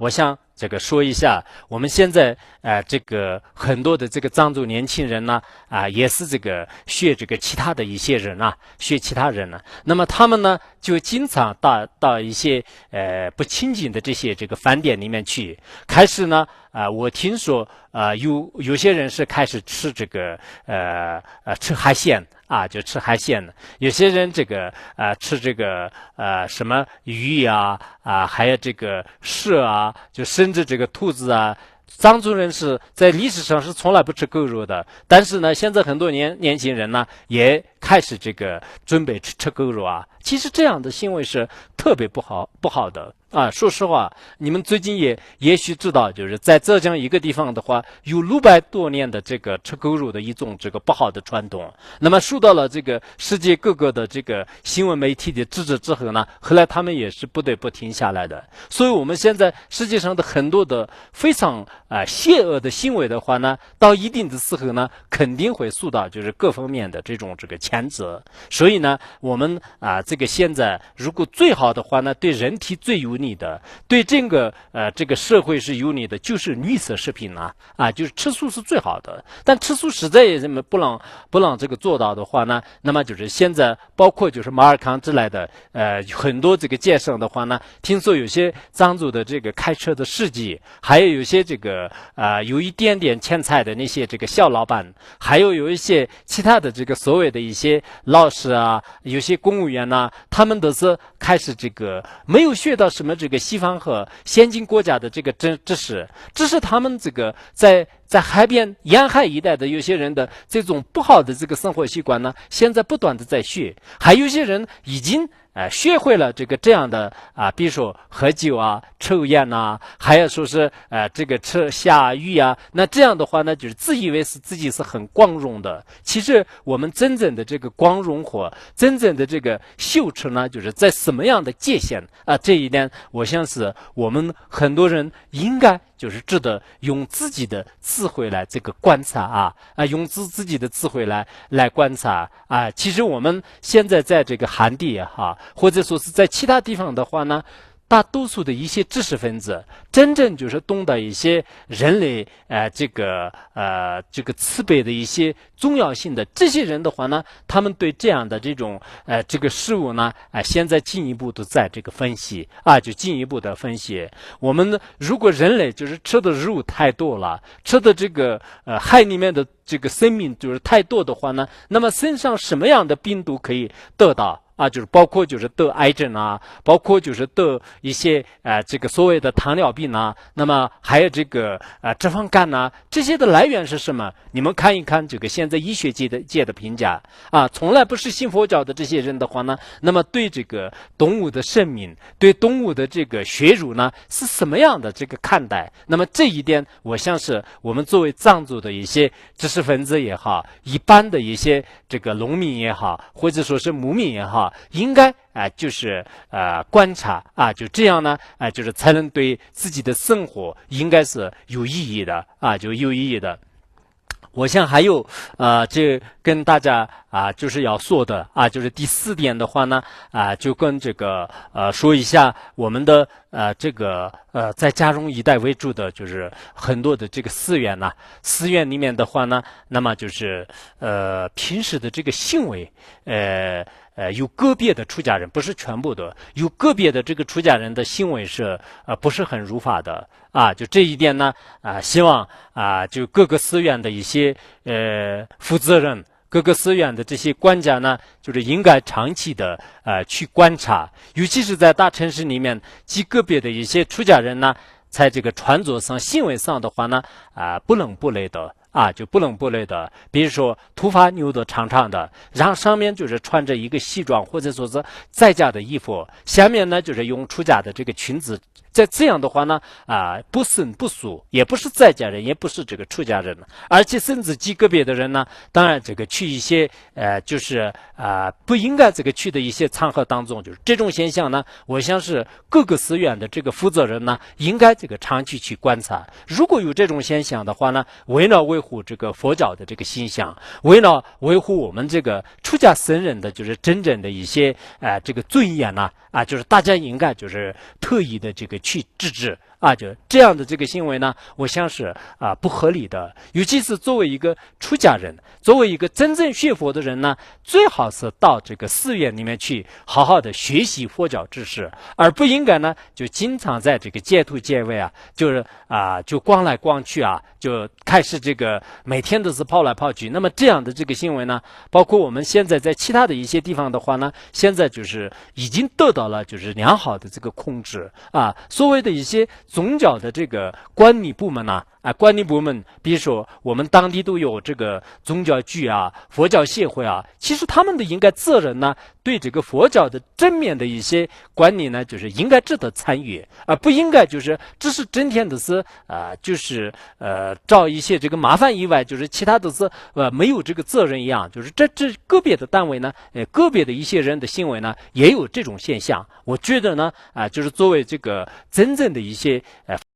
我想这个说一下，我们现在这个很多的这个藏族年轻人呢也是这个学这个其他的一些人学其他人呢，那么他们呢就经常到一些不清净的这些这个饭店里面去，开始呢我听说有些人是开始吃这个吃海鲜。就吃海鲜的，有些人这个吃这个什么鱼还有这个蛇就甚至这个兔子藏族人是在历史上是从来不吃狗肉的，但是呢，现在很多年轻人呢也开始这个准备吃狗肉其实这样的行为是特别不好的说实话，你们最近也许知道，就是在浙江一个地方的话，有600多年的这个吃狗肉的一种这个不好的传统。那么受到了这个世界各个的这个新闻媒体的制止之后呢，后来他们也是不得不停下来的。所以我们现在世界上的很多的非常邪恶的行为的话呢，到一定的时候呢，肯定会受到就是各方面的这种这个谴责。所以呢，我们这个现在如果最好的话呢，对人体最有利的，对这个社会是有利的，就是绿色食品就是吃素是最好的。但吃素实在也这么不让这个做到的话呢，那么就是现在包括就是马尔康之类的很多这个街上的话呢，听说有些藏族的这个开车的司机，还有些这个有一点点钱财的那些这个小老板，还有一些其他的这个所谓的一些老师有些公务员他们都是开始这个没有学到什么这个西方和先进国家的这个知识，只是他们这个在海边沿海一带的有些人的这种不好的这个生活习惯呢，现在不断的在学，还有些人已经学会了这样的比如说喝酒抽烟还有说是这个吃下鱼那这样的话呢，就是自以为是自己是很光荣的。其实我们真正的这个光荣或真正的这个羞耻呢，就是在什么样的界限这一点我想是我们很多人应该就是值得用自己的智慧来这个观察用自己的智慧来观察其实我们现在在这个韩地或者说是在其他地方的话呢，大多数的一些知识分子真正就是懂得一些人类这个慈悲的一些重要性的这些人的话呢，他们对这样的这种这个事物呢现在进一步的在这个分析就进一步的分析。我们如果人类就是吃的肉太多了，吃的这个海里面的这个生命就是太多的话呢，那么身上什么样的病毒可以得到就是包括就是得癌症包括就是得一些这个所谓的糖尿病那么还有这个脂肪肝这些的来源是什么？你们看一看这个现在医学界的评价从来不是信佛教的这些人的话呢，那么对这个动物的生命，对动物的这个血乳呢是什么样的这个看待？那么这一点我想是我们作为藏族的一些知识分子也好，一般的一些这个农民也好，或者说是牧民也好，应该就是观察就这样呢就是才能对自己的生活应该是有意义的就有意义的。我想还有这跟大家就是要说的就是第4点的话呢就跟这个说一下我们的这个在嘉绒一带为主的就是很多的这个寺院寺院里面的话呢，那么就是平时的这个行为有个别的出家人，不是全部的，有个别的这个出家人的行为是不是很如法的就这一点呢希望就各个寺院的一些负责人，各个寺院的这些官家呢，就是应该长期的去观察，尤其是在大城市里面，极个别的一些出家人呢，在这个穿着上、行为上的话呢不伦不类的就不伦不类的，比如说头发留得长长的，然后上面就是穿着一个西装或者说是在家的衣服，下面呢就是用出家的这个裙子，在这样的话呢不僧不俗，也不是在家人，也不是这个出家人，而且甚至极个别的人呢，当然这个去一些就是不应该这个去的一些场合当中，就是这种现象呢，我想是各个寺院的这个负责人呢，应该这个长期去观察。如果有这种现象的话呢，为了维护这个佛教的这个形象，为了维护我们这个出家僧人的就是真正的一些这个尊严就是大家应该就是特意的这个去制止啊，就这样的这个行为呢，我想是不合理的。尤其是作为一个出家人，作为一个真正学佛的人呢，最好是到这个寺院里面去好好的学习佛教知识，而不应该呢就经常在这个街头街尾就是就逛来逛去就开始这个每天都是跑来跑去。那么这样的这个行为呢，包括我们现在在其他的一些地方的话呢，现在就是已经得到了就是良好的这个控制所谓的一些宗教的这个管理部门管理部门，比如说我们当地都有这个宗教局佛教协会其实他们的应该责任呢，对这个佛教的正面的一些管理呢，就是应该值得参与不应该就是只是整天的是就是找一些这个麻烦以外，就是其他都是没有这个责任一样。就是这个别的单位呢，个别的一些人的行为呢，也有这种现象。我觉得呢就是作为这个真正的一些